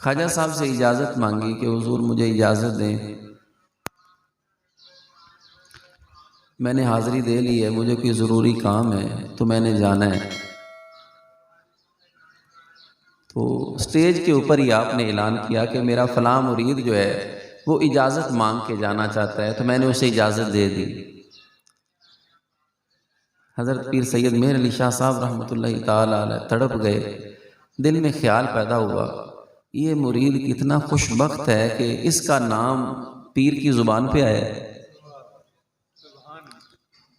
خواجہ صاحب سے اجازت مانگی کہ حضور مجھے اجازت دیں، میں نے حاضری دے لی ہے، مجھے کوئی ضروری کام ہے تو میں نے جانا ہے۔ تو سٹیج کے اوپر ہی آپ نے اعلان کیا کہ میرا فلاں مرید جو ہے وہ اجازت مانگ کے جانا چاہتا ہے، تو میں نے اسے اجازت دے دی۔ حضرت پیر سید مہر علی شاہ صاحب رحمۃ اللہ تعالی علیہ تڑپ گئے۔ دل میں خیال پیدا ہوا، یہ مرید کتنا خوش بخت ہے کہ اس کا نام پیر کی زبان پہ آیا ہے،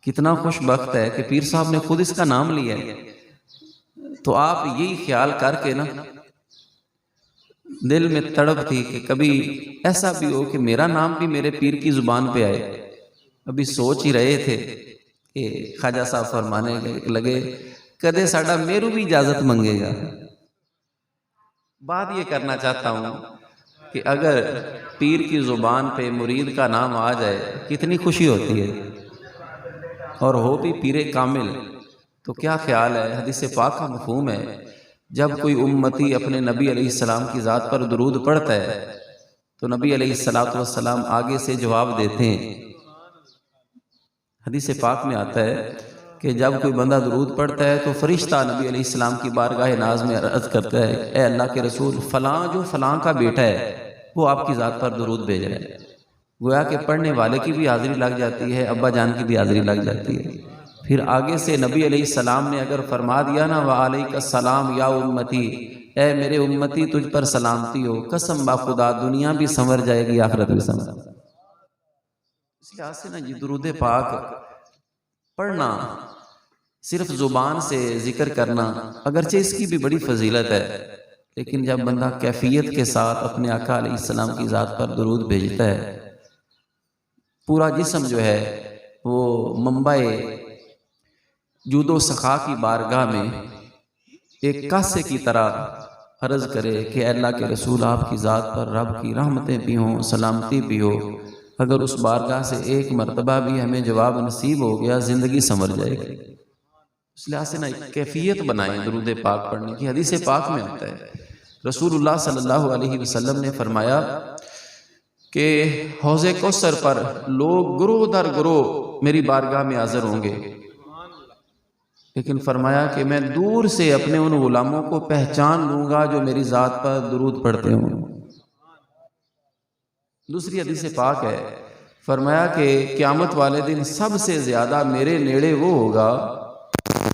کتنا خوش بخت ہے کہ پیر صاحب نے خود اس کا نام لیا ہے۔ تو آپ یہی خیال کر کے نا دل میں تڑپ تھی کہ کبھی ایسا بھی ہو کہ میرا نام بھی میرے پیر کی زبان پہ آئے۔ ابھی سوچ ہی رہے تھے کہ خواجہ صاحب فرمانے لگے کدے ساڈا میرو بھی اجازت منگے گا۔ بات یہ کرنا چاہتا ہوں کہ اگر پیر کی زبان پہ مرید کا نام آ جائے کتنی خوشی ہوتی ہے، اور ہو بھی پیر کامل تو کیا خیال ہے۔ حدیث پاک کا مفہوم ہے جب کوئی امتی اپنے نبی علیہ السلام کی ذات پر درود پڑھتا ہے تو نبی علیہ السلام آگے سے جواب دیتے ہیں۔ حدیث پاک میں آتا ہے کہ جب کوئی بندہ درود پڑھتا ہے تو فرشتہ نبی علیہ السلام کی بارگاہ ناز میں عرض کرتا ہے، اے اللہ کے رسول، فلاں جو فلاں کا بیٹا ہے وہ آپ کی ذات پر درود بھیج رہا ہے۔ گویا کہ پڑھنے والے کی بھی حاضری لگ جاتی ہے، ابا جان کی بھی حاضری لگ جاتی ہے۔ پھر آگے سے نبی علیہ السلام نے اگر فرما دیا نا وعلیک السلام یا امتی، اے میرے امتی تجھ پر سلامتی ہو، قسم با خدا دنیا بھی سنور جائے گی، آخرت بھی سنور جائے گی۔ اس لحاظ سے نا یہ درود پاک پڑھنا، صرف زبان سے ذکر کرنا، اگرچہ اس کی بھی بڑی فضیلت ہے، لیکن جب بندہ کیفیت کے ساتھ اپنے آقا علیہ السلام کی ذات پر درود بھیجتا ہے، پورا جسم جو ہے وہ منبع جود و سخا کی بارگاہ میں ایک کاسے کی طرح عرض کرے کہ اے اللہ کے رسول، آپ کی ذات پر رب کی رحمتیں بھی ہوں، سلامتی بھی ہو، اگر اس بارگاہ سے ایک مرتبہ بھی ہمیں جواب نصیب ہو گیا زندگی سنور جائے گی۔ اس لحاظ سے نا ایک کیفیت بنائیں درود پاک پڑھنے کی۔ حدیث پاک میں آتا ہے رسول اللہ صلی اللہ علیہ وسلم نے فرمایا کہ حوض کوثر پر لوگ گروہ در گروہ میری بارگاہ میں حاضر ہوں گے، لیکن فرمایا کہ میں دور سے اپنے ان غلاموں کو پہچان لوں گا جو میری ذات پر درود پڑھتے ہوں۔ دوسری حدیث پاک ہے، فرمایا کہ قیامت والے دن سب سے زیادہ میرے نیڑے وہ ہوگا،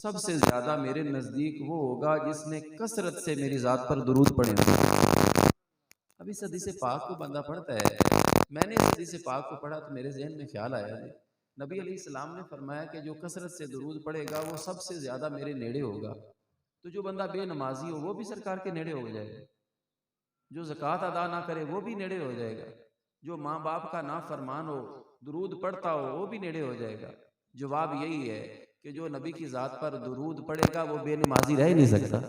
سب سے زیادہ میرے نزدیک وہ ہوگا جس نے کثرت سے میری ذات پر درود پڑھے۔ اب اس حدیث پاک کو بندہ پڑھتا ہے، میں نے اس حدیث پاک کو پڑھا تو میرے ذہن میں خیال آیا نبی علیہ السلام نے فرمایا کہ جو کثرت سے درود پڑھے گا وہ سب سے زیادہ میرے نیڑے ہوگا۔ تو جو بندہ بے نمازی ہو وہ بھی سرکار کے نیڑے ہو جائے گا، جو زکوٰۃ ادا نہ کرے وہ بھی نیڑے ہو جائے گا، جو ماں باپ کا نافرمان ہو درود پڑھتا ہو وہ بھی نیڑے ہو جائے گا۔ جواب یہی ہے کہ جو نبی کی ذات پر درود پڑھے گا وہ بے نمازی رہ نہیں سکتا،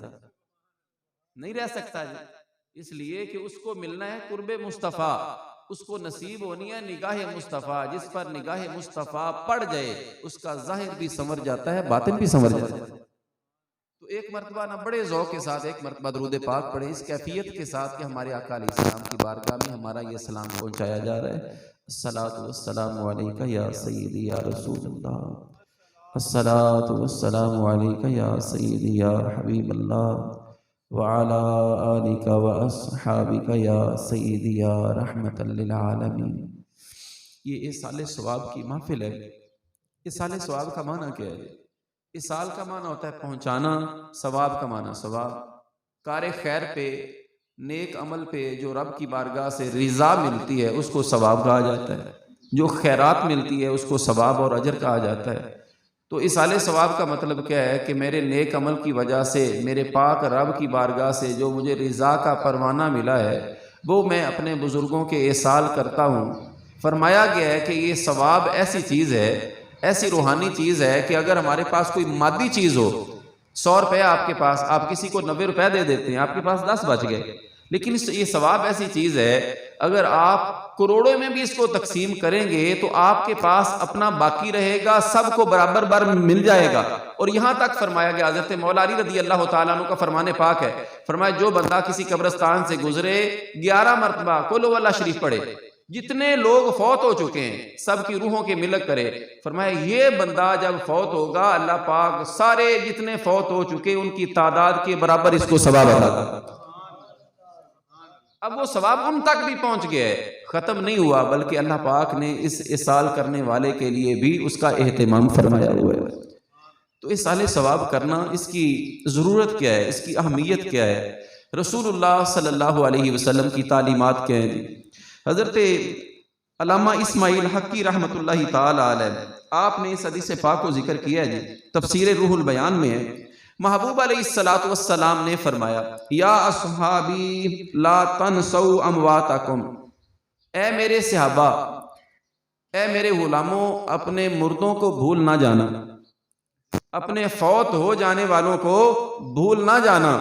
نہیں رہ سکتا جی، اس لیے کہ اس کو ملنا ہے قرب مصطفیٰ، اس کو نصیب ہونی ہے نگاہ مصطفیٰ۔ جس پر نگاہ مصطفیٰ پڑ جائے اس کا ظاہر بھی سنور جاتا ہے، باطن بھی سنور جاتا ہے۔ تو ایک مرتبہ نہ بڑے ذوق کے ساتھ ایک مرتبہ درود پاک پڑھے اس کیفیت کے ساتھ کہ ہمارے آقا علیہ السلام کی بارگاہ میں ہمارا یہ سلام پہنچایا جا رہا ہے، الصلاۃ والسلام علیک یا سیدی یا رسول اللہ، الصلاۃ والسلام علیک یا سیدی یا حبیب اللہ، وعلی آلک واصحابک یا سیدی یا رحمت للعالمین۔ یہ ایصال ثواب کی محفل ہے۔ ایصال ثواب کا معنی کیا ہے؟ ایصال کا معنی ہوتا ہے پہنچانا، ثواب کا معنی ثواب۔ کار خیر پہ، نیک عمل پہ جو رب کی بارگاہ سے رضا ملتی ہے اس کو ثواب کہا جاتا ہے، جو خیرات ملتی ہے اس کو ثواب اور اجر کہا جاتا ہے۔ تو ایصال ثواب کا مطلب کیا ہے کہ میرے نیک عمل کی وجہ سے میرے پاک رب کی بارگاہ سے جو مجھے رضا کا پروانہ ملا ہے وہ میں اپنے بزرگوں کے ایصال کرتا ہوں۔ فرمایا گیا ہے کہ یہ ثواب ایسی چیز ہے، ایسی روحانی چیز ہے کہ اگر ہمارے پاس کوئی مادی چیز ہو، 100 روپے آپ کے پاس، آپ کسی کو 90 روپے دے دیتے ہیں، آپ کے پاس 10 بچ گئے، لیکن یہ ثواب ایسی چیز ہے اگر آپ کروڑوں میں بھی اس کو تقسیم کریں گے تو آپ کے پاس اپنا باقی رہے گا، سب کو برابر بر مل جائے گا۔ اور یہاں تک فرمایا گیا، حضرت مولا علی رضی اللہ تعالیٰ عنہ کا فرمان پاک ہے، فرمایا جو بندہ کسی قبرستان سے گزرے 11 مرتبہ قل هو اللہ شریف پڑھے، جتنے لوگ فوت ہو چکے ہیں سب کی روحوں کے ملک کرے، فرمایا یہ بندہ جب فوت ہوگا اللہ پاک سارے جتنے فوت ہو چکے ان کی تعداد کے برابر اس کو ثواب عطا کرتا۔ اب وہ ثواب ان تک بھی پہنچ گیا ہے، ختم نہیں ہوا، بلکہ اللہ پاک نے اس اصال کرنے والے کے لیے بھی اس کا اہتمام فرمایا ہوا ہے۔ تو اصال ثواب کرنا، اس کی ضرورت کیا ہے، اس کی اہمیت کیا ہے، رسول اللہ صلی اللہ علیہ وسلم کی تعلیمات کیا ہیں؟ حضرت علامہ اسماعیل حقی رحمۃ اللہ تعالی علیہ، آپ نے اس حدیث پاک کو ذکر کیا ہے جی، تفسیر روح البیان میں ہے، محبوب علیہ السلام نے فرمایا یا اصحابی لا تنسوا امواتکم، اے میرے صحابہ، اے میرے غلاموں، اپنے مردوں کو بھول نہ جانا، اپنے فوت ہو جانے والوں کو بھول نہ جانا،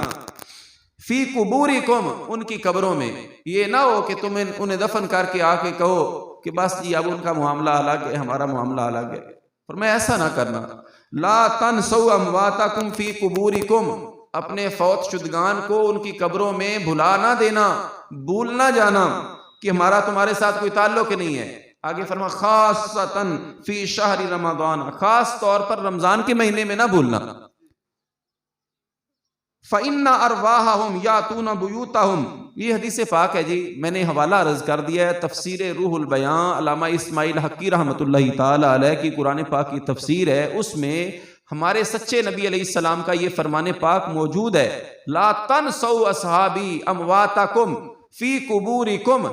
فی قبورکم، ان کی قبروں میں، یہ نہ ہو کہ تم انہیں دفن کر کے آ کے کہو کہ بس جی اب ان کا معاملہ الگ ہے ہمارا معاملہ الگ ہے، فرمایا ایسا نہ کرنا، لا تنسوا امواتکم فی قبورکم، اپنے فوت شدگان کو ان کی قبروں میں بھلا نہ دینا، بھول نہ جانا کہ ہمارا تمہارے ساتھ کوئی تعلق نہیں ہے۔ آگے فرما خاصتاً فی شہر رمضان، خاص طور پر رمضان کے مہینے میں نہ بھولنا۔ فَإِنَّ أَرْوَاحَهُمْ يَأْتُونَ بُيُوتَهُمْ، یہ حدیث پاک ہے جی، میں نے حوالہ عرض کر دیا ہے، تفسیر روح البیان علامہ اسماعیل حقی رحمۃ اللہ تعالی علیہ کی قرآن پاک کی تفسیر ہے، اس میں ہمارے سچے نبی علیہ السلام کا یہ فرمان پاک موجود ہے، لا تنسوا اصحابی امواتکم فی قبورکم،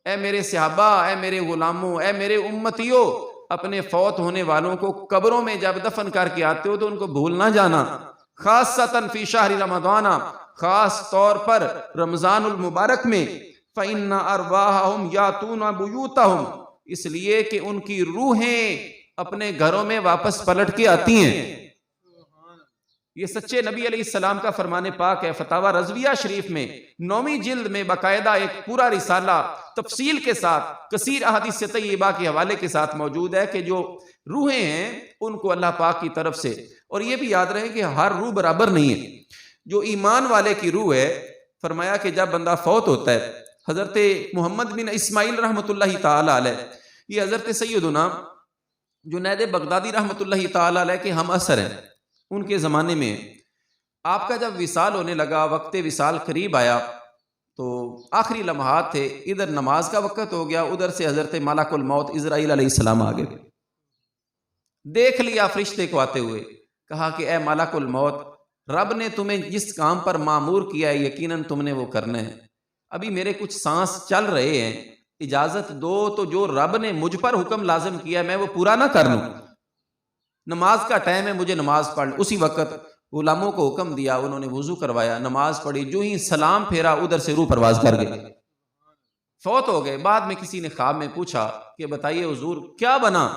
اے میرے صحابہ، اے میرے غلاموں، اے میرے امتیوں، اپنے فوت ہونے والوں کو قبروں میں جب دفن کر کے آتے ہو تو ان کو بھول نہ جانا، خاصتاً فی شہر رمضان، خاص طور پر رمضان المبارک میں، فَإِنَّ أَرْوَاحَهُمْ يَأْتُونَ بُيُوتَهُمْ، اس لیے کہ ان کی روحیں اپنے گھروں میں واپس پلٹ کے آتی ہیں۔ یہ سچے نبی علیہ السلام کا فرمان پاک ہے، فتاوی رضویہ شریف میں 9ویں جلد میں باقاعدہ ایک پورا رسالہ تفصیل کے ساتھ کثیر احادیث طیبہ کے حوالے کے ساتھ موجود ہے کہ جو روحیں ہیں ان کو اللہ پاک کی طرف سے، اور یہ بھی یاد رہے کہ ہر روح برابر نہیں ہے، جو ایمان والے کی روح ہے، فرمایا کہ جب بندہ فوت ہوتا ہے، حضرت محمد بن اسماعیل رحمۃ اللہ تعالی علیہ، یہ حضرت سیدنا جنید بغدادی رحمۃ اللہ تعالی علیہ کے ہم اثر ہیں، ان کے زمانے میں آپ کا جب وصال ہونے لگا، وقت وصال قریب آیا تو آخری لمحات تھے، ادھر نماز کا وقت ہو گیا، ادھر سے حضرت ملک الموت اسرائیل علیہ السلام آ گئے، دیکھ لیا فرشتے کو آتے ہوئے، کہا کہ اے ملک الموت، رب نے تمہیں جس کام پر معمور کیا ہے یقیناً تم نے وہ کرنا ہے، ابھی میرے کچھ سانس چل رہے ہیں، اجازت دو تو جو رب نے مجھ پر حکم لازم کیا ہے میں وہ پورا نہ کر لوں، نماز کا ٹائم ہے مجھے نماز پڑھ، اسی وقت غلاموں کو حکم دیا، انہوں نے وضو کروایا، نماز پڑھی، جو ہی سلام پھیرا ادھر سے روح پرواز کر گئے، فوت ہو گئے۔ بعد میں کسی نے خواب میں پوچھا کہ بتائیے حضور کیا بنا؟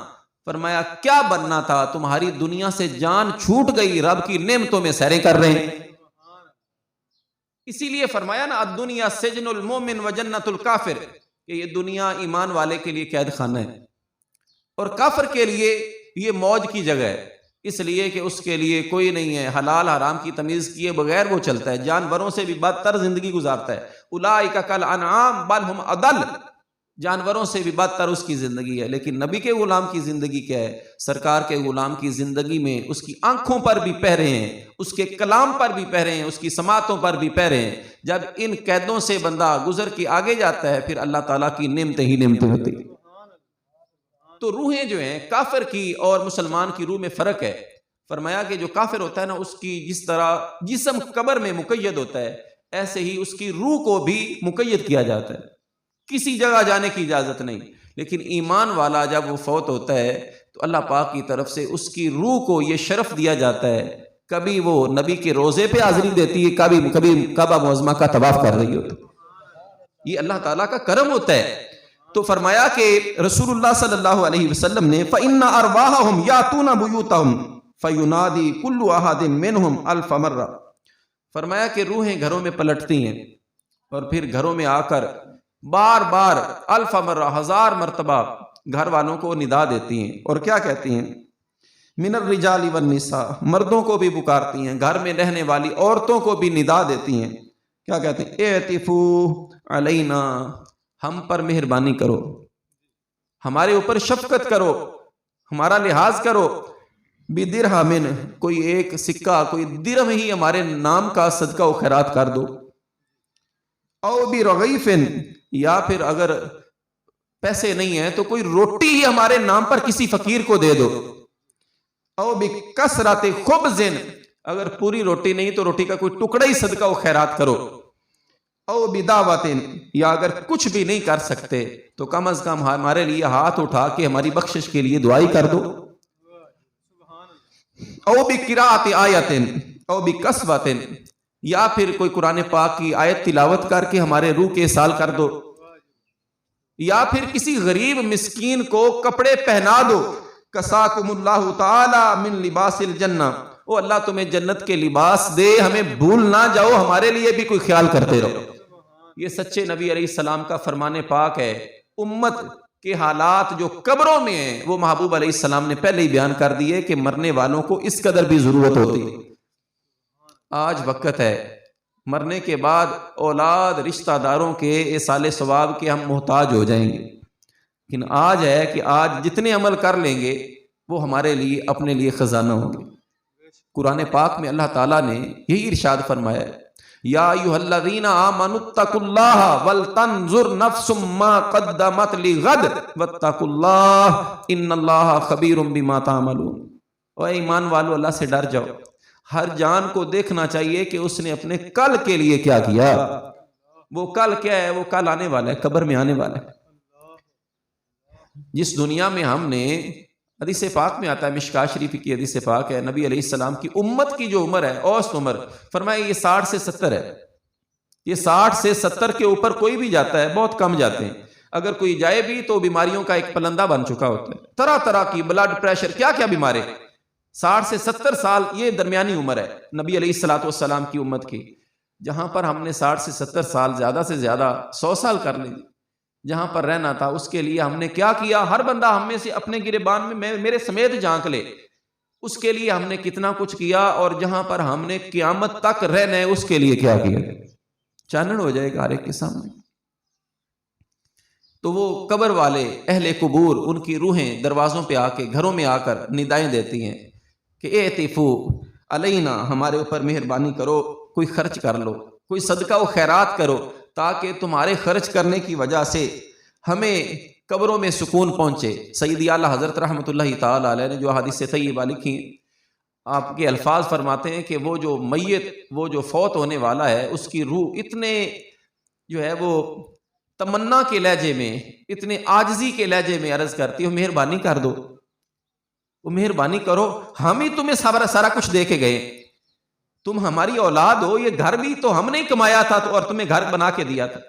فرمایا کیا بننا تھا، تمہاری دنیا سے جان چھوٹ گئی، رب کی نعمتوں میں سیریں کر رہے ہیں۔ اسی لیے فرمایا نا الدنیا سجن المومن و جنت الکافر، کہ یہ دنیا ایمان والے کے لیے قید خانہ ہے اور کافر کے لیے یہ موج کی جگہ ہے، اس لیے کہ اس کے لیے کوئی نہیں ہے، حلال حرام کی تمیز کیے بغیر وہ چلتا ہے، جانوروں سے بھی بدتر زندگی گزارتا ہے، اولئک کالانعام بل ہم اضل، جانوروں سے بھی بدتر اس کی زندگی ہے۔ لیکن نبی کے غلام کی زندگی کیا ہے؟ سرکار کے غلام کی زندگی میں اس کی آنکھوں پر بھی پہرے ہیں، اس کے کلام پر بھی پہرے ہیں، اس کی سماعتوں پر بھی پہرے ہیں۔ جب ان قیدوں سے بندہ گزر کے آگے جاتا ہے پھر اللہ تعالیٰ کی نعمتیں ہی نعمتیں ہوتی ہیں۔ تو روحیں جو ہیں کافر کی اور مسلمان کی روح میں فرق ہے۔ فرمایا کہ جو کافر ہوتا ہے نا، اس کی جس طرح جسم قبر میں مقید ہوتا ہے، ایسے ہی اس کی روح کو بھی مقید کیا جاتا ہے، کسی جگہ جانے کی اجازت نہیں۔ لیکن ایمان والا جب وہ فوت ہوتا ہے تو اللہ پاک کی طرف سے اس کی روح کو یہ شرف دیا جاتا ہے، کبھی وہ نبی کے روزے پہ حاضری دیتی ہے، کبھی کعبہ معظمہ کا طواف کر رہی ہوتی ہے، یہ اللہ تعالیٰ کا کرم ہوتا ہے۔ تو فرمایا کہ رسول اللہ صلی اللہ علیہ وسلم نے فَإِنَّ أَرْوَاحَهُمْ يَأْتُونَ بُيُوتَهُمْ فَيُنَادِي كُلُّ أَحَدٍ مِّنْهُمْ أَلْفَ مَرَّةٍ، فرمایا کہ روحیں گھروں میں پلٹتی ہیں اور پھر گھروں میں آ کر بار بار الف مرہ، 1000 مرتبہ گھر والوں کو ندا دیتی ہیں، اور کیا کہتی ہیں من الرجال والنساء، مردوں کو بھی پکارتی ہیں، گھر میں رہنے والی عورتوں کو بھی ندا دیتی ہیں، کیا کہتے ہیں؟ اعطفو علینا، ہم پر مہربانی کرو، ہمارے اوپر شفقت کرو، ہمارا لحاظ کرو، بدرہم، کوئی ایک سکہ، کوئی درہم ہی ہمارے نام کا صدقہ و خیرات کر دو، او برغیف، یا پھر اگر پیسے نہیں ہیں تو کوئی روٹی ہی ہمارے نام پر کسی فقیر کو دے دو، او بکثرت خبز، اگر پوری روٹی نہیں تو روٹی کا کوئی ٹکڑا ہی صدقہ و خیرات کرو، او بدعوت، یا اگر کچھ بھی نہیں کر سکتے تو کم از کم ہمارے لیے ہاتھ اٹھا کے ہماری بخشش کے لیے دعائی کر دو، او بقراءت آیت، او بکسوت، یا پھر کوئی قرآن پاک کی آیت تلاوت کر کے ہمارے روح کے سال کر دو، یا پھر کسی غریب مسکین کو کپڑے پہنا دو، کساکم اللہ تعالی من لباس الجنہ، او اللہ تمہیں جنت کے لباس دے، ہمیں بھول نہ جاؤ، ہمارے لیے بھی کوئی خیال کرتے رہو۔ یہ سچے نبی علیہ السلام کا فرمان پاک ہے۔ امت کے حالات جو قبروں میں ہیں وہ محبوب علیہ السلام نے پہلے ہی بیان کر دیے کہ مرنے والوں کو اس قدر بھی ضرورت ہوتی ہے۔ آج وقت ہے مرنے کے بعد اولاد رشتہ داروں کے ایصال ثواب کے ہم محتاج ہو جائیں گے، لیکن آج ہے کہ آج جتنے عمل کر لیں گے وہ ہمارے لیے اپنے لیے خزانہ ہوں گے۔ قرآن پاک میں اللہ تعالیٰ نے یہی ارشاد فرمایا ہے، یا ایھا الذین آمنوا اتقوا اللہ ولتنظر نفس ما قدمت لغد واتقوا اللہ ان اللہ خبیر بما تعملون۔ اے ایمان والو، اللہ سے ڈر جاؤ، ہر جان کو دیکھنا چاہیے کہ اس نے اپنے کل کے لیے کیا کیا۔ وہ کل کیا ہے؟ وہ کل آنے والا ہے، قبر میں آنے والا ہے۔ جس دنیا میں ہم نے، حدیث پاک میں آتا ہے، مشکاۃ شریف کی حدیث پاک ہے، نبی علیہ السلام کی امت کی جو عمر ہے، اوسط عمر، فرمایا یہ 60 سے 70 ہے۔ یہ 60 سے 70 کے اوپر کوئی بھی جاتا ہے، بہت کم جاتے ہیں، اگر کوئی جائے بھی تو بیماریوں کا ایک پلندہ بن چکا ہوتا ہے، طرح طرح کی بلڈ پریشر، کیا کیا بیماریں۔ 60 سے 70 سال یہ درمیانی عمر ہے نبی علیہ السلام کی امت کی۔ جہاں پر ہم نے 60 سے 70 سال، زیادہ سے زیادہ 100 سال کر لیں، جہاں پر رہنا تھا اس کے لیے ہم نے کیا کیا؟ ہر بندہ ہم میں سے اپنے گریبان میں میرے سمیت جھانک لے، اس کے لیے ہم نے کتنا کچھ کیا، اور جہاں پر ہم نے قیامت تک رہنا ہے اس کے لیے کیا کیا۔ چانن ہو جائے گا ہر ایک کے سامنے۔ تو وہ قبر والے اہل قبور، ان کی روحیں دروازوں پہ آ کے، گھروں میں آ کر ندائیں دیتی ہیں کہ اعطفو علینا، ہمارے اوپر مہربانی کرو، کوئی خرچ کر لو، کوئی صدقہ و خیرات کرو، تاکہ تمہارے خرچ کرنے کی وجہ سے ہمیں قبروں میں سکون پہنچے۔ سیدی اعلیٰ حضرت رحمۃ اللہ تعالی علیہ نے جو حدیث طیبہ لکھی، آپ کے الفاظ فرماتے ہیں کہ وہ جو میت، وہ جو فوت ہونے والا ہے، اس کی روح اتنے جو ہے وہ تمنا کے لہجے میں، اتنے عاجزی کے لہجے میں عرض کرتی ہے، مہربانی کر دو، وہ مہربانی کرو، ہم ہی تمہیں سارا کچھ دے کے گئے، تم ہماری اولاد ہو، یہ گھر بھی تو ہم نے کمایا تھا تو، اور تمہیں گھر بنا کے دیا تھا۔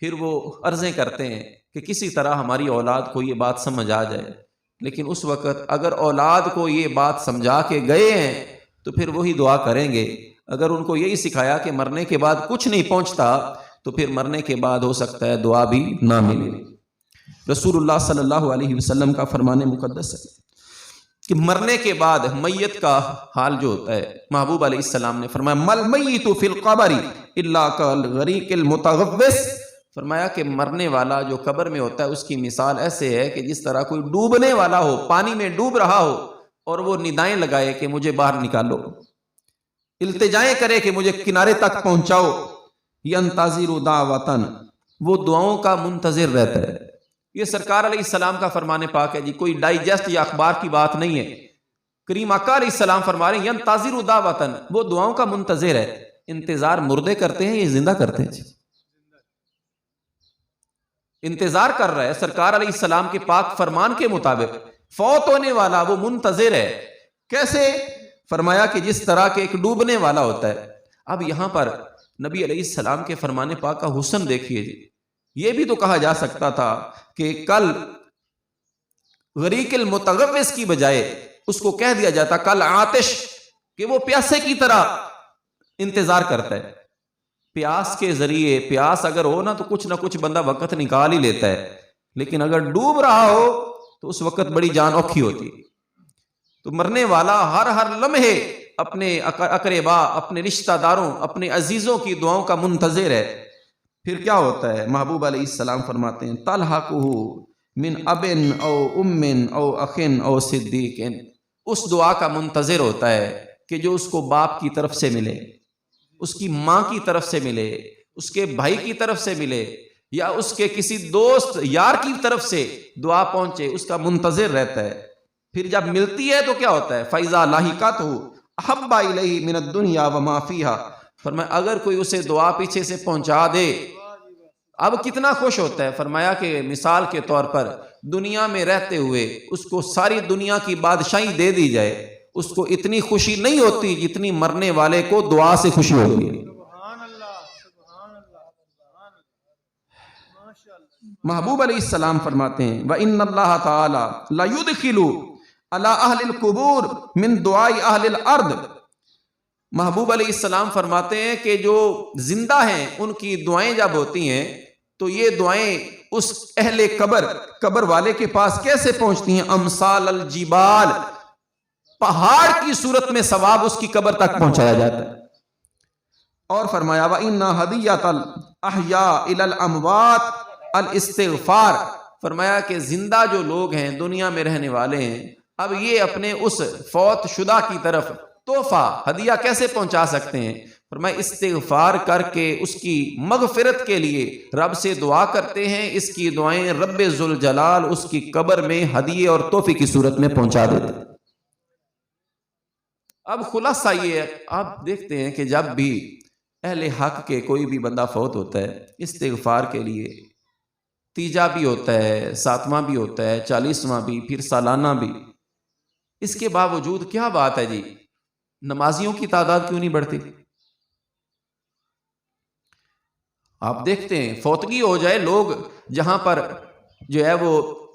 پھر وہ عرضیں کرتے ہیں کہ کسی طرح ہماری اولاد کو یہ بات سمجھ آ جائے، لیکن اس وقت اگر اولاد کو یہ بات سمجھا کے گئے ہیں تو پھر وہی دعا کریں گے۔ اگر ان کو یہی سکھایا کہ مرنے کے بعد کچھ نہیں پہنچتا تو پھر مرنے کے بعد ہو سکتا ہے دعا بھی نہ ملے۔ رسول اللہ صلی اللہ علیہ وسلم کا فرمان مقدس ہے کہ مرنے کے بعد میت کا حال جو ہوتا ہے، محبوب علیہ السلام نے فرمایا مل میت فی القبر الا کالغریق المتغوص، فرمایا کہ مرنے والا جو قبر میں ہوتا ہے اس کی مثال ایسے ہے کہ جس طرح کوئی ڈوبنے والا ہو، پانی میں ڈوب رہا ہو، اور وہ ندائیں لگائے کہ مجھے باہر نکالو، التجائیں کرے کہ مجھے کنارے تک پہنچاؤ، ینتظر دعوتن، وہ دعاؤں کا منتظر رہتا ہے۔ یہ سرکار علیہ السلام کا فرمان پاک ہے جی، کوئی ڈائجسٹ یا اخبار کی بات نہیں ہے۔ کریم آقا علیہ السلام فرما رہے ہیں ینتظر دعوتن، وہ دعاؤں کا منتظر ہے۔ انتظار مردے کرتے ہیں، یہ زندہ کرتے ہیں جی، انتظار کر رہا ہے سرکار علیہ السلام کے پاک فرمان کے مطابق۔ فوت ہونے والا وہ منتظر ہے، کیسے؟ فرمایا کہ جس طرح کے ایک ڈوبنے والا ہوتا ہے۔ اب یہاں پر نبی علیہ السلام کے فرمان پاک کا حسن دیکھیے جی، یہ بھی تو کہا جا سکتا تھا کہ کل غریق المتغوص کی بجائے اس کو کہہ دیا جاتا کل آتش، کہ وہ پیاسے کی طرح انتظار کرتا ہے۔ پیاس کے ذریعے، پیاس اگر ہو نا تو کچھ نہ کچھ بندہ وقت نکال ہی لیتا ہے، لیکن اگر ڈوب رہا ہو تو اس وقت بڑی جان اوکھی ہوتی ہے۔ تو مرنے والا ہر لمحے اپنے اقربا، اپنے رشتہ داروں، اپنے عزیزوں کی دعاؤں کا منتظر ہے۔ پھر کیا ہوتا ہے؟ محبوب علیہ السلام فرماتے ہیں تلحقہ من ابن او امن او اخن او صدیق، اس دعا کا منتظر ہوتا ہے کہ جو اس کو باپ کی طرف سے ملے، اس کی ماں کی طرف سے ملے، اس کے بھائی کی طرف سے ملے، یا اس کے کسی دوست یار کی طرف سے دعا پہنچے، اس کا منتظر رہتا ہے۔ پھر جب ملتی ہے تو کیا ہوتا ہے؟ فَإِذَا لَحِقَتْهُ أَحَبَّ إِلَيْهِ مِنَ الدُّنْيَا وَمَا فِيهَا، فرمایا اگر کوئی اسے دعا پیچھے سے پہنچا دے اب کتنا خوش ہوتا ہے۔ فرمایا کہ مثال کے طور پر دنیا میں رہتے ہوئے اس کو ساری دنیا کی بادشاہی دے دی جائے، اس کو اتنی خوشی نہیں ہوتی جتنی مرنے والے کو دعا سے خوشی ہوتی ہے۔ محبوب علیہ السلام فرماتے ہیں وَإِنَّ اللَّهَ تَعَالَى لَيُدْخِلُ عَلَىٰ أَهْلِ الْقُبُورِ مِنْ دُعَاءِ أَهْلِ الْأَرْضِ، محبوب علیہ السلام فرماتے ہیں کہ جو زندہ ہیں ان کی دعائیں جب ہوتی ہیں تو یہ دعائیں اس اہل قبر والے کے پاس کیسے پہنچتی ہیں؟ امثال الجبال، پہاڑ کی صورت میں ثواب اس کی قبر تک پہنچایا جاتا ہے۔ اور فرمایا وَإِنَّ هَدِيَّةَ الْأَحْيَاءِ إِلَى الْأَمْوَاتِ الاستغفار، فرمایا کہ زندہ جو لوگ ہیں، دنیا میں رہنے والے ہیں، اب یہ اپنے اس فوت شدہ کی طرف تحفہ ہدیہ کیسے پہنچا سکتے ہیں؟ فرمایا استغفار کر کے اس کی مغفرت کے لیے رب سے دعا کرتے ہیں، اس کی دعائیں رب ذوالجلال اس کی قبر میں ہدیے اور تحفے کی صورت میں پہنچا دیتے ہیں۔ اب خلاصہ یہ ہے، آپ دیکھتے ہیں کہ جب بھی اہل حق کے کوئی بھی بندہ فوت ہوتا ہے، استغفار کے لیے تیجا بھی ہوتا ہے، ساتواں بھی ہوتا ہے، 40واں بھی، پھر سالانہ بھی، اس کے باوجود کیا بات ہے جی نمازیوں کی تعداد کیوں نہیں بڑھتی؟ آپ دیکھتے ہیں فوتگی ہو جائے، لوگ جہاں پر جو ہے وہ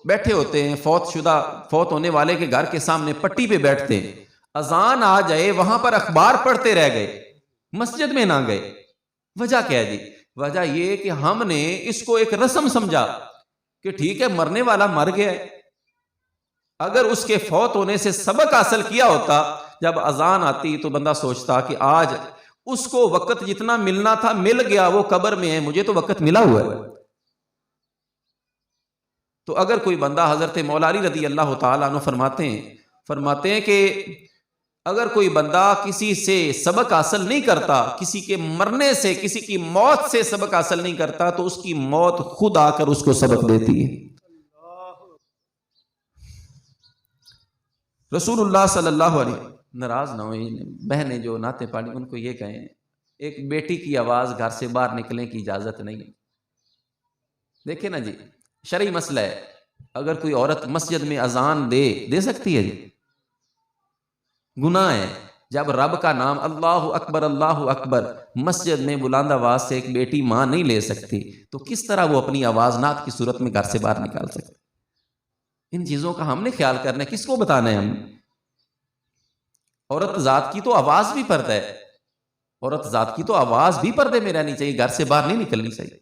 بیٹھے ہوتے ہیں، فوت ہونے والے کے گھر کے سامنے پٹی پہ بیٹھتے ہیں، اذان آ جائے وہاں پر اخبار پڑھتے رہ گئے، مسجد میں نہ گئے۔ وجہ کیا ہے جی؟ وجہ یہ کہ ہم نے اس کو ایک رسم سمجھا کہ ٹھیک ہے مرنے والا مر گیا ہے، اگر اس کے فوت ہونے سے سبق حاصل کیا ہوتا، جب اذان آتی تو بندہ سوچتا کہ آج اس کو وقت جتنا ملنا تھا مل گیا، وہ قبر میں ہے، مجھے تو وقت ملا ہوا ہے۔ تو اگر کوئی بندہ، حضرت مولا علی رضی اللہ تعالیٰ عنہ فرماتے ہیں کہ اگر کوئی بندہ کسی سے سبق حاصل نہیں کرتا، کسی کے مرنے سے، کسی کی موت سے سبق حاصل نہیں کرتا، تو اس کی موت خود آ کر اس کو سبق دیتی ہے۔ رسول اللہ صلی اللہ علیہ وسلم، ناراض نہ ہوئیں بہنیں جو نعتیں پڑھیں، ان کو یہ کہیں ایک بیٹی کی آواز گھر سے باہر نکلنے کی اجازت نہیں ہے۔ دیکھیں نا جی، شرعی مسئلہ ہے، اگر کوئی عورت مسجد میں اذان دے سکتی ہے جی؟ گناہ ہے۔ جب رب کا نام اللہ اکبر مسجد میں بلند آواز سے ایک بیٹی ماں نہیں لے سکتی، تو کس طرح وہ اپنی آواز نعت کی صورت میں گھر سے باہر نکال سکتی؟ ان چیزوں کا ہم نے خیال کرنا ہے، کس کو بتانا ہے ہم نے؟ عورت ذات کی تو آواز بھی پردہ ہے، عورت ذات کی تو آواز بھی پردے میں رہنی چاہیے، گھر سے باہر نہیں نکلنی چاہیے۔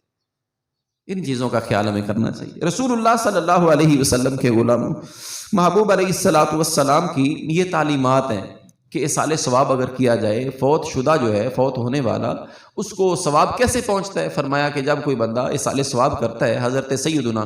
ان چیزوں کا خیال ہمیں کرنا چاہیے۔ رسول اللہ صلی اللہ علیہ وسلم کے غلاموں، محبوب علیہ السلام کی یہ تعلیمات ہیں کہ اصال ثواب اگر کیا جائے، فوت شدہ جو ہے، فوت ہونے والا، اس کو ثواب کیسے پہنچتا ہے؟ فرمایا کہ جب کوئی بندہ اصال ثواب کرتا ہے، حضرت سیدنا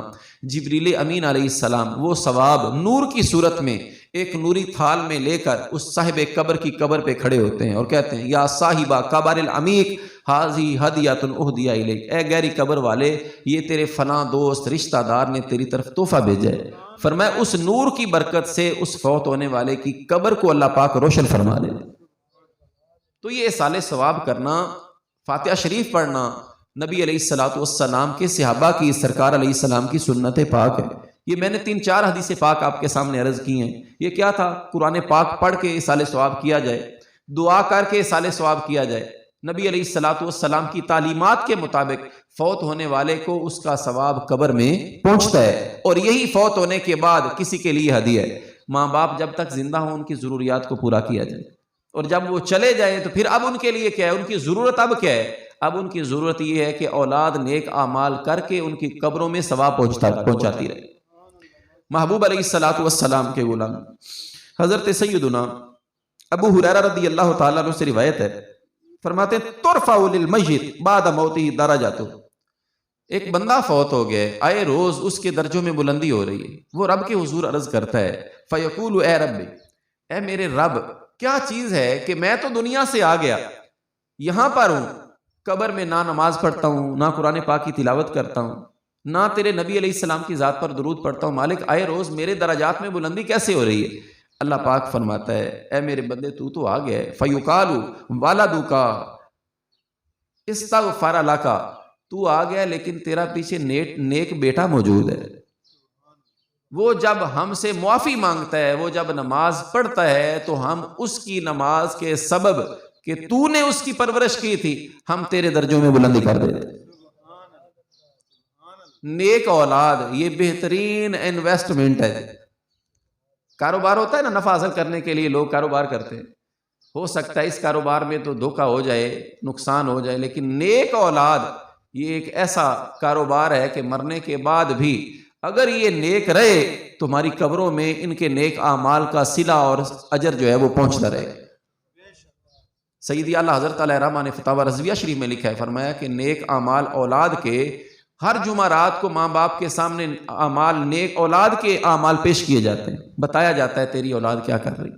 جبریل امین علیہ السلام وہ ثواب نور کی صورت میں ایک نوری تھال میں لے کر اس صاحب قبر کی قبر پہ کھڑے ہوتے ہیں اور کہتے ہیں یا صاحبہ قبر العمیق حاضی ہدیۃ اہدیہ الیک، اے گہری قبر والے، یہ تیرے فلاں دوست رشتہ دار نے تیری طرف تحفہ بھیجا ہے۔ فرمایا اس نور کی برکت سے اس فوت ہونے والے کی قبر کو اللہ پاک روشن فرما دے۔ تو یہ اصال ثواب کرنا، فاتحہ شریف پڑھنا، نبی علیہ السلام کے صحابہ کی، سرکار علیہ السلام کی سنت پاک ہے۔ یہ میں نے 3-4 حدیث پاک آپ کے سامنے عرض کی ہیں۔ یہ کیا تھا؟ قرآن پاک پڑھ کے اصال ثواب کیا جائے، دعا کر کے اصال ثواب کیا جائے۔ نبی علیہ السلام کی تعلیمات کے مطابق فوت ہونے والے کو اس کا ثواب قبر میں پہنچتا ہے، اور یہی فوت ہونے کے بعد کسی کے لیے ہدیہ ہے۔ ماں باپ جب تک زندہ ہوں ان کی ضروریات کو پورا کیا جائے، اور جب وہ چلے جائیں تو پھر اب ان کے لیے کیا ہے؟ ان کی ضرورت اب کیا ہے؟ اب ان کی ضرورت یہ ہے کہ اولاد نیک اعمال کر کے ان کی قبروں میں ثواب پہنچاتی رہے۔ محبوب علیہ السلام کے غلام حضرت سیدنا ابو ہریرہ رضی اللہ تعالیٰ عنہ سے روایت ہے، فرماتے ہیں ترفع للمیت بعد موتہ درجاتہ، ایک بندہ فوت ہو گیا، آئے روز اس کے درجوں میں بلندی ہو رہی ہے، وہ رب کے حضور عرض کرتا ہے فیقول اے رب، اے میرے رب کیا چیز ہے کہ میں تو دنیا سے آ گیا، یہاں پر ہوں، قبر میں نہ نماز پڑھتا ہوں، نہ قرآن پاک کی تلاوت کرتا ہوں، نہ تیرے نبی علیہ السلام کی ذات پر درود پڑھتا ہوں، مالک آئے روز میرے درجات میں بلندی کیسے ہو رہی ہے؟ اللہ پاک فرماتا ہے اے میرے بندے تو آ گیا، فیقال والدک استغفر لک، تو آ گیا لیکن تیرا پیچھے نیک بیٹا موجود ہے، وہ جب ہم سے معافی مانگتا ہے، وہ جب نماز پڑھتا ہے تو ہم اس کی نماز کے سبب کہ تو نے اس کی پرورش کی تھی، ہم تیرے درجوں میں بلندی کر دیتے۔ نیک اولاد یہ بہترین انویسٹمنٹ ہے۔ کاروبار ہوتا ہے نا، نفع حاصل کرنے کے لیے لوگ کاروبار کرتے ہیں، ہو سکتا ہے اس کاروبار میں تو دھوکہ ہو جائے، نقصان ہو جائے، لیکن نیک اولاد یہ ایک ایسا کاروبار ہے کہ مرنے کے بعد بھی اگر یہ نیک رہے تو ہماری قبروں میں ان کے نیک اعمال کا صلہ اور اجر جو ہے وہ پہنچتا رہے۔ سیدی اعلیٰ حضرت علیہ رحمہ نے فتاوی رضویہ شریف میں لکھا ہے، فرمایا کہ نیک اعمال اولاد کے ہر جمعرات کو ماں باپ کے سامنے اعمال نیک اولاد کے اعمال پیش کیے جاتے ہیں، بتایا جاتا ہے تیری اولاد کیا کر رہی۔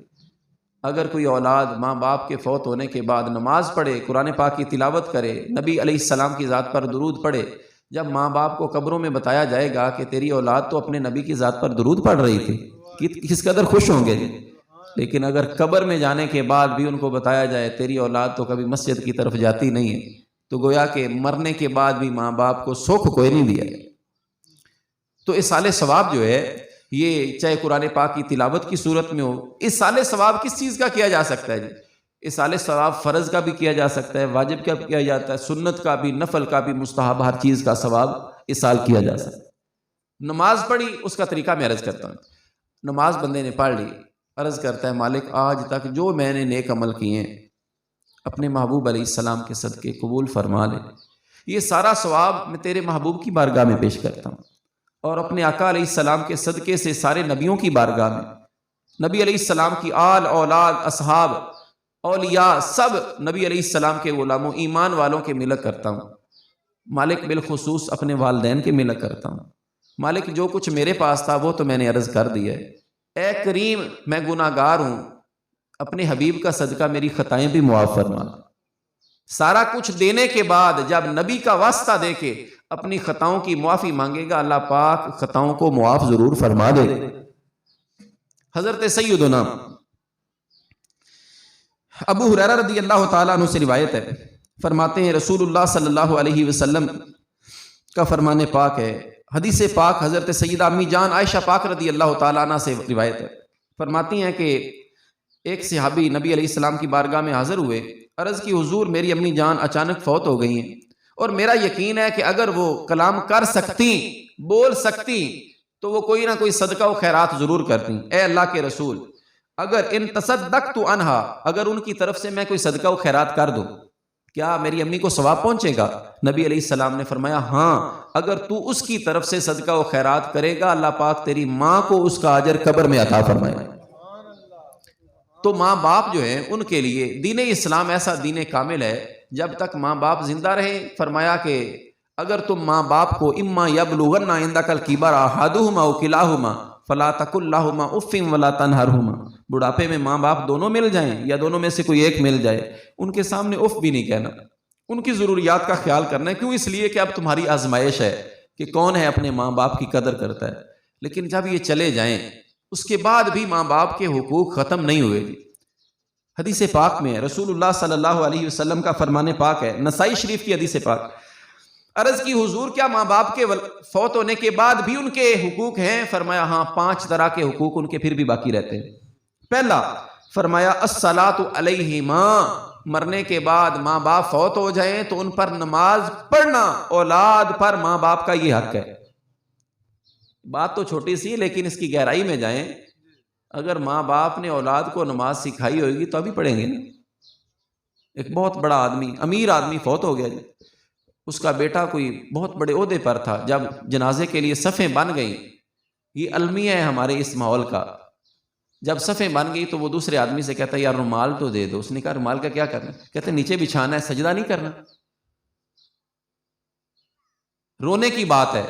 اگر کوئی اولاد ماں باپ کے فوت ہونے کے بعد نماز پڑھے، قرآن پاک کی تلاوت کرے، نبی علیہ السلام کی ذات پر درود پڑھے، جب ماں باپ کو قبروں میں بتایا جائے گا کہ تیری اولاد تو اپنے نبی کی ذات پر درود پڑھ رہی تھی، کس قدر خوش ہوں گے۔ لیکن اگر قبر میں جانے کے بعد بھی ان کو بتایا جائے تیری اولاد تو کبھی مسجد کی طرف جاتی نہیں ہے، تو گویا کہ مرنے کے بعد بھی ماں باپ کو سکھ کوئی نہیں دیا ہے۔ تو اصال ثواب جو ہے یہ چاہے قرآن پاک کی تلاوت کی صورت میں ہو، اصال ثواب کس چیز کا کیا جا سکتا ہے جی؟ اصال ثواب فرض کا بھی کیا جا سکتا ہے، واجب کا بھی کیا جاتا ہے، سنت کا بھی، نفل کا بھی، مستحب، ہر چیز کا ثواب اصال کیا جا سکتا ہے۔ نماز پڑھی، اس کا طریقہ میں عرض کرتا ہوں۔ نماز بندے نے پڑھ لی، عرض کرتا ہے مالک آج تک جو میں نے نیک عمل کیے ہیں اپنے محبوب علیہ السلام کے صدقے قبول فرما لے، یہ سارا ثواب میں تیرے محبوب کی بارگاہ میں پیش کرتا ہوں، اور اپنے آقا علیہ السلام کے صدقے سے سارے نبیوں کی بارگاہ میں، نبی علیہ السلام کی آل، اولاد، اصحاب، اولیاء، سب نبی علیہ السلام کے غلاموں، ایمان والوں کے ملک کرتا ہوں۔ مالک بالخصوص اپنے والدین کے ملک کرتا ہوں۔ مالک جو کچھ میرے پاس تھا وہ تو میں نے عرض کر دیا ہے، اے کریم میں گناہ گار ہوں، اپنے حبیب کا صدقہ میری خطائیں بھی معاف فرما۔ سارا کچھ دینے کے بعد جب نبی کا واسطہ دے کے اپنی خطاؤں کی معافی مانگے گا، اللہ پاک خطاؤں کو معاف ضرور فرما دے۔ حضرت سیدنا ابو ہریرہ رضی اللہ تعالیٰ عنہ سے روایت ہے، فرماتے ہیں رسول اللہ صلی اللہ علیہ وسلم کا فرمان پاک ہے، حدیث پاک حضرت سیدہ امی جان عائشہ پاک رضی اللہ تعالیٰ عنہ سے روایت ہے، فرماتی ہیں کہ ایک صحابی نبی علیہ السلام کی بارگاہ میں حاضر ہوئے، عرض کی حضور میری امی جان اچانک فوت ہو گئی ہیں، اور میرا یقین ہے کہ اگر وہ کلام کر سکتی، بول سکتی تو وہ کوئی نہ کوئی صدقہ و خیرات ضرور کرتی، اے اللہ کے رسول اگر ان تصدقت عنہا، اگر ان کی طرف سے میں کوئی صدقہ و خیرات کر دوں کیا میری امی کو ثواب پہنچے گا؟ نبی علیہ السلام نے فرمایا ہاں، اگر تو اس کی طرف سے صدقہ و خیرات کرے گا اللہ پاک تیری ماں کو اس کا اجر قبر میں عطا فرمائے گا۔ تو ماں باپ جو ہیں ان کے لیے دین اسلام ایسا دین کامل ہے، جب تک ماں باپ زندہ رہے فرمایا کہ اگر تم ماں باپ کو اما یبلغن عندک الکبر احدہما او کلاہما فلا تقل لہما اف ولا تنہرہما، بڑھاپے میں ماں باپ دونوں مل جائیں یا دونوں میں سے کوئی ایک مل جائے، ان کے سامنے اف بھی نہیں کہنا، ان کی ضروریات کا خیال کرنا ہے، کیوں؟ اس لیے کہ اب تمہاری آزمائش ہے کہ کون ہے اپنے ماں باپ کی قدر کرتا ہے، لیکن جب یہ چلے جائیں اس کے بعد بھی ماں باپ کے حقوق ختم نہیں ہوئے۔ حدیث پاک میں رسول اللہ صلی اللہ علیہ وسلم کا فرمان پاک ہے، نسائی شریف کی حدیث پاک، عرض کی حضور کیا ماں باپ کے فوت ہونے کے بعد بھی ان کے حقوق ہیں؟ فرمایا ہاں، 5 طرح کے حقوق ان کے پھر بھی باقی رہتے ہیں۔ پہلا فرمایا الصلاۃ علیہما، مرنے کے بعد ماں باپ فوت ہو جائیں تو ان پر نماز پڑھنا اولاد پر ماں باپ کا یہ حق ہے۔ بات تو چھوٹی سی لیکن اس کی گہرائی میں جائیں، اگر ماں باپ نے اولاد کو نماز سکھائی ہوگی تو ابھی پڑھیں گے نا۔ ایک بہت بڑا آدمی، امیر آدمی فوت ہو گیا جی، اس کا بیٹا کوئی بہت بڑے عہدے پر تھا، جب جنازے کے لیے صفیں بن گئیں، یہ المیہ ہے ہمارے اس ماحول کا، جب صفیں بن گئی تو وہ دوسرے آدمی سے کہتا ہے یار رومال تو دے دو. اس نے کہا رومال کا کیا کرنا؟ کہتے ہیں نیچے بچھانا ہے, سجدہ نہیں کرنا. رونے کی بات ہے.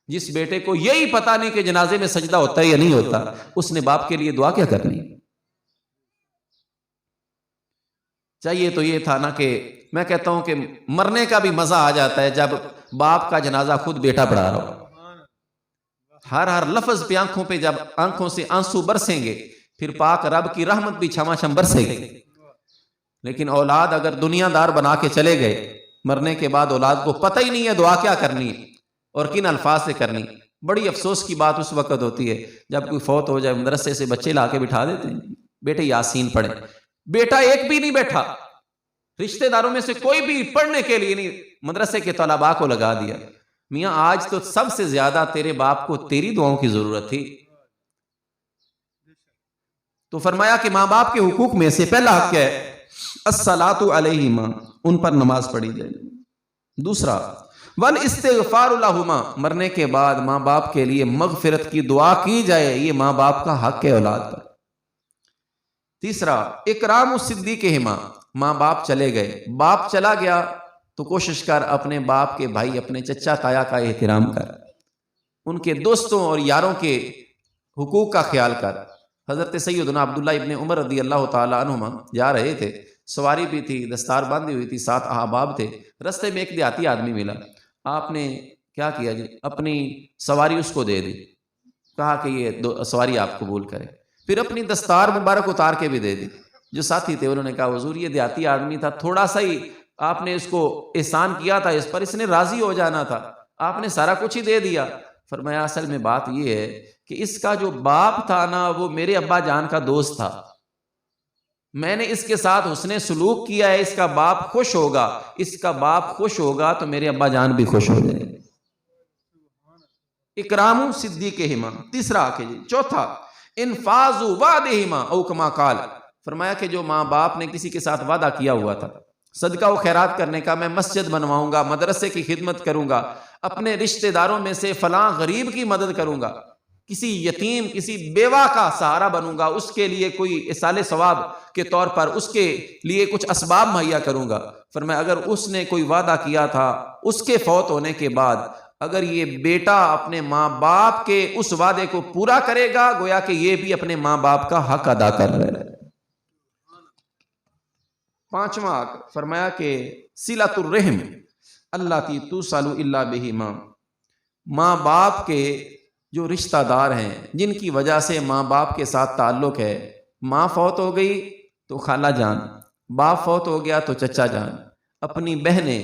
جس بیٹے کو یہی پتا نہیں کہ جنازے میں سجدہ ہوتا ہے یا نہیں ہوتا, اس نے باپ کے لیے دعا کیا کرنی؟ چاہیے تو یہ تھا نا کہ میں کہتا ہوں کہ مرنے کا بھی مزہ آ جاتا ہے جب باپ کا جنازہ خود بیٹا پڑھا رہا ہو. ہر لفظ پہ آنکھوں پہ جب آنکھوں سے آنسو برسیں گے, پھر پاک رب کی رحمت بھی چھما چھم برسے گی. لیکن اولاد اگر دنیا دار بنا کے چلے گئے, مرنے کے بعد اولاد کو پتہ ہی نہیں ہے دعا کیا کرنی ہے اور کن الفاظ سے کرنی. بڑی افسوس کی بات اس وقت ہوتی ہے جب کوئی فوت ہو جائے, مدرسے سے بچے لا کے بٹھا دیتے ہیں, بیٹے یاسین پڑھے. بیٹا ایک بھی نہیں بیٹھا, رشتہ داروں میں سے کوئی بھی پڑھنے کے لیے نہیں, مدرسے کے طلباء کو لگا دیا. میاں آج تو سب سے زیادہ تیرے باپ کو تیری دعاؤں کی ضرورت تھی. تو فرمایا کہ ماں باپ کے حقوق میں سے پہلا حق ہے الصلاۃ علیہما, ان پر نماز پڑھی جائے. دوسرا والاستغفار لہما, مرنے کے بعد ماں باپ کے لیے مغفرت کی دعا کی جائے, یہ ماں باپ کا حق ہے اولاد پر. تیسرا اکرام الصدیقہما, ماں باپ چلے گئے, باپ چلا گیا تو کوشش کر اپنے باپ کے بھائی اپنے چچا تایا کا احترام کر, ان کے دوستوں اور یاروں کے حقوق کا خیال کر. حضرت سیدنا عبداللہ ابن عمر رضی اللہ تعالی عنہما جا رہے تھے, سواری بھی تھی, دستار باندھی ہوئی تھی, 7 احباب تھے. رستے میں ایک دیہاتی آدمی ملا. آپ نے کیا کیا جی, اپنی سواری اس کو دے دی, کہا کہ یہ سواری آپ قبول کرے. پھر اپنی دستار مبارک اتار کے بھی دے دی. جو ساتھی تھے انہوں نے کہا حضور یہ دیہاتی آدمی تھا, تھوڑا سا ہی آپ نے اس کو احسان کیا تھا, اس پر اس نے راضی ہو جانا تھا, آپ نے سارا کچھ ہی دے دیا. فرمایا اصل میں بات یہ ہے کہ اس کا جو باپ تھا نا وہ میرے ابا جان کا دوست تھا, میں نے اس کے ساتھ حسن سلوک کیا ہے, اس کا باپ خوش ہوگا, اس کا باپ خوش ہوگا تو میرے ابا جان بھی خوش ہو جائے. اکرام صدیقہما. تیسرا کہ جی. چوتھا انفاذ وعدہما او کما قال, فرمایا کہ جو ماں باپ نے کسی کے ساتھ وعدہ کیا ہوا تھا صدقہ و خیرات کرنے کا, میں مسجد بنواؤں گا, مدرسے کی خدمت کروں گا, اپنے رشتہ داروں میں سے فلاں غریب کی مدد کروں گا, کسی یتیم کسی بیوہ کا سہارا بنوں گا, اس کے لیے کوئی اصال ثواب کے طور پر اس کے لیے کچھ اسباب مہیا کروں گا. فرمایا اگر اس نے کوئی وعدہ کیا تھا, اس کے فوت ہونے کے بعد اگر یہ بیٹا اپنے ماں باپ کے اس وعدے کو پورا کرے گا, گویا کہ یہ بھی اپنے ماں باپ کا حق ادا کر رہا ہے. پانچواں حق فرمایا کہ صلۃ الرحم اللاتی توصل الا بہما, ماں باپ کے جو رشتہ دار ہیں جن کی وجہ سے ماں باپ کے ساتھ تعلق ہے, ماں فوت ہو گئی تو خالہ جان, باپ فوت ہو گیا تو چچا جان, اپنی بہنیں,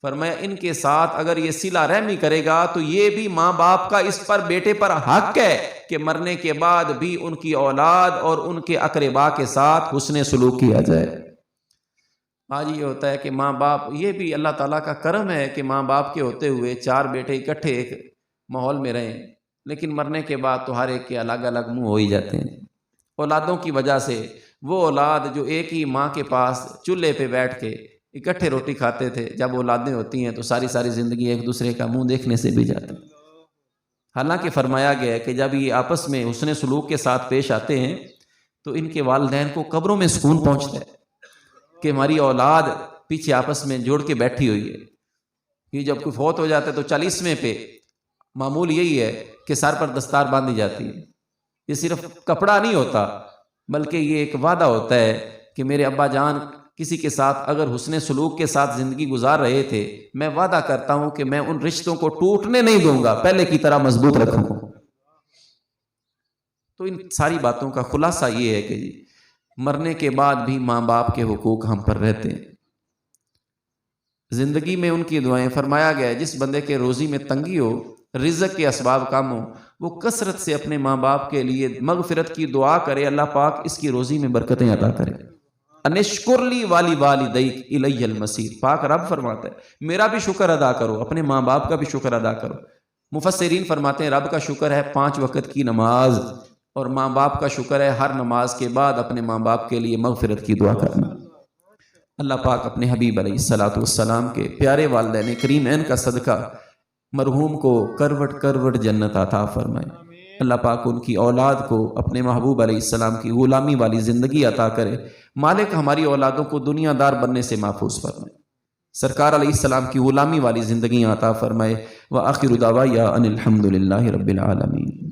فرمایا ان کے ساتھ اگر یہ صلہ رحمی کرے گا تو یہ بھی ماں باپ کا اس پر بیٹے پر حق ہے کہ مرنے کے بعد بھی ان کی اولاد اور ان کے اقربا کے ساتھ حسن سلوک کیا جائے. آج یہ ہوتا ہے کہ ماں باپ, یہ بھی اللہ تعالیٰ کا کرم ہے کہ ماں باپ کے ہوتے ہوئے 4 بیٹے اکٹھے ایک ماحول میں رہیں, لیکن مرنے کے بعد تو ہر ایک کے الگ الگ منہ ہو ہی جاتے ہیں. اولادوں کی وجہ سے وہ اولاد جو ایک ہی ماں کے پاس چولہے پہ بیٹھ کے اکٹھے روٹی کھاتے تھے, جب اولادیں ہوتی ہیں تو ساری زندگی ایک دوسرے کا منہ دیکھنے سے بھی جاتی. حالانکہ فرمایا گیا ہے کہ جب یہ آپس میں حسن سلوک کے ساتھ پیش آتے ہیں تو ان کے والدین کو قبروں میں سکون پہنچتا ہے کہ ہماری اولاد پیچھے آپس میں جوڑ کے بیٹھی ہوئی ہے. یہ جب کوئی فوت ہو جاتا ہے تو 40ویں پہ معمول یہی ہے کہ سر پر دستار باندھی جاتی ہے. یہ صرف کپڑا نہیں ہوتا بلکہ یہ ایک وعدہ ہوتا ہے کہ میرے ابا جان کسی کے ساتھ اگر حسن سلوک کے ساتھ زندگی گزار رہے تھے, میں وعدہ کرتا ہوں کہ میں ان رشتوں کو ٹوٹنے نہیں دوں گا, پہلے کی طرح مضبوط رکھوں گا. تو ان ساری باتوں کا خلاصہ یہ ہے کہ جی مرنے کے بعد بھی ماں باپ کے حقوق ہم پر رہتے ہیں. زندگی میں ان کی دعائیں, فرمایا گیا ہے جس بندے کے روزی میں تنگی ہو, رزق کے اسباب کم ہو, وہ کثرت سے اپنے ماں باپ کے لیے مغفرت کی دعا کرے, اللہ پاک اس کی روزی میں برکتیں عطا کرے. انشکر لی والی والدیک الی المصیر, پاک رب فرماتا ہے میرا بھی شکر ادا کرو, اپنے ماں باپ کا بھی شکر ادا کرو. مفسرین فرماتے ہیں رب کا شکر ہے 5 وقت کی نماز, اور ماں باپ کا شکر ہے ہر نماز کے بعد اپنے ماں باپ کے لیے مغفرت کی دعا کرنا. اللہ پاک اپنے حبیب علیہ الصلوۃ والسلام کے پیارے والدین کریمین کا صدقہ مرحوم کو کروٹ کروٹ جنت عطا فرمائے. اللہ پاک ان کی اولاد کو اپنے محبوب علیہ السلام کی غلامی والی زندگی عطا کرے۔ مالک ہماری اولادوں کو دنیا دار بننے سے محفوظ فرمائے، سرکار علیہ السلام کی غلامی والی زندگی عطا فرمائے۔ وآخر دعوایا ان الحمد للہ رب العالمین۔